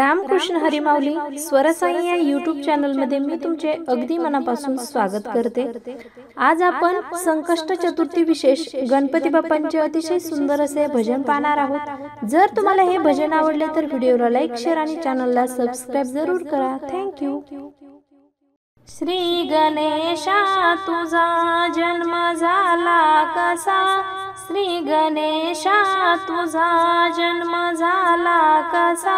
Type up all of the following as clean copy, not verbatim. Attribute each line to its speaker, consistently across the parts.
Speaker 1: रामकृष्ण हरी माऊली स्वरसाई या यूट्यूब चॅनलमध्ये मी तुमचे अगदी मनापासून स्वागत करते। आज आपण संकष्ट चतुर्थी विशेष गणपती बाप्पांचे अतिशय सुंदर असे भजन पाहणार आहोत। जर तुम्हाला हे भजन आवडले तर व्हिडिओला लाईक, शेअर आणि चॅनलला सबस्क्राइब जरूर करा। Thank you. श्री गणेशा तुझा जन्म झाला कसा, श्री गणेशा तुझा जन्म झाला कसा,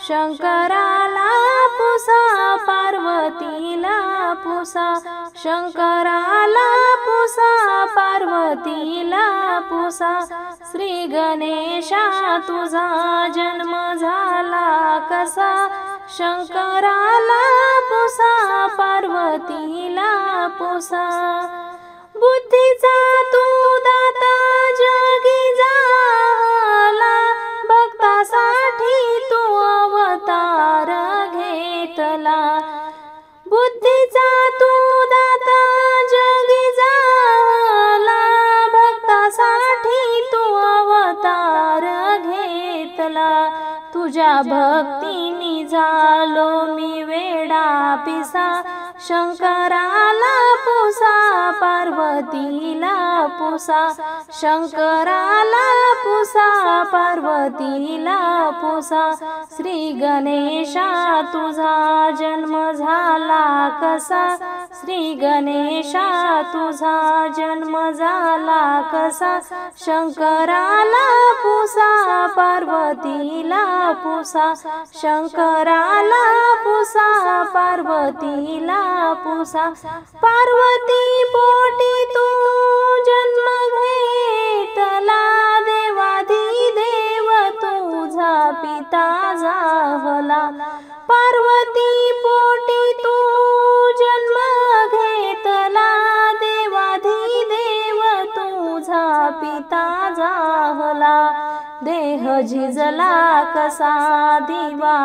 Speaker 1: शंकराला पुसा पार्वतीला पुसा, शंकराला पुसा पार्वतीला पुसा, श्री गणेशा तुझा जन्म झाला कसा, शंकराला पुसा पार्वतीला पुसा। बुद्धीचा तू दाता जगी झाला, भक्तासाठी तू अवतार घेतला, बुद्धीचा तू दाता जगी झाला, भक्तासाठी तू अवतार घेतला, तुझ्या भक्तीनी झालो मी वेडा पिसा, शंकराला पुसा पार्वतीला पुसा, शंकराला पुसा पार्वतीला पुसा। श्री गणेशा तुझा जन्म झाला कसा, श्री गणेशा तुझा जन्म झाला कसा, शंकराला पुसा पार्वतीला पुसा, शंकराला पुसा पार्वतीला पुसा। पार्वती पोटी तू जन्म घेतला, देवाधिदेव तुझा पिता झाला, पार्वती पोटी तू जन्म घेतला, देवाधिदेव तुझा पिता झाला, देह झिजला कसा दिवा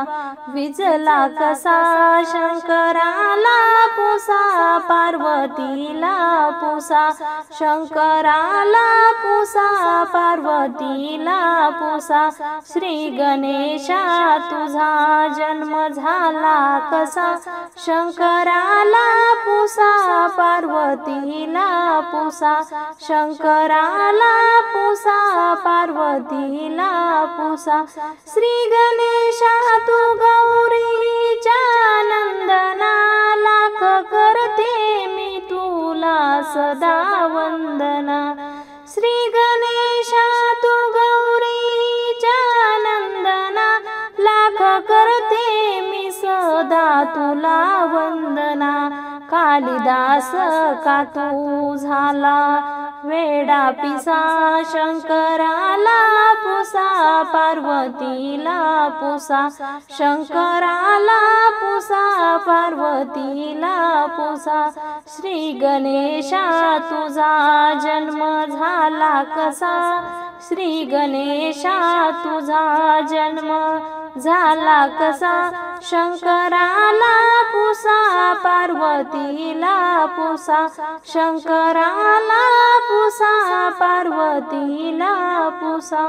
Speaker 1: विजला कसा, शंकराला पुसा पार्वतीला पुसा, शंकराला पुसा पार्वतीला पुसा। श्री गणेशा तुझा जन्म झाला कसा, शंकराला पुसा पार्वतीला पुसा, शंकराला पुसा पार्वतीला पुसा। श्री गणेशा तू गौरीच्या नंदना, लाख करते मी तुला सदा वंदना, श्री गणेशा तू गौरीच्या नंदना, लाख करते मी सदा तुला वंदना। कालिदास का तू झाला वेडा पिसा, शंकराला पुसा पार्वतीला पुसा, शंकराला पुसा पार्वतीला पुसा। श्री गणेशा तुझा जन्म झाला कसा, श्री गणेशा तुझा जन्म झाला कसा, शंकराला पुसा पार्वतीला पुसा, शंकराला पुसा पार्वतीला पुसा।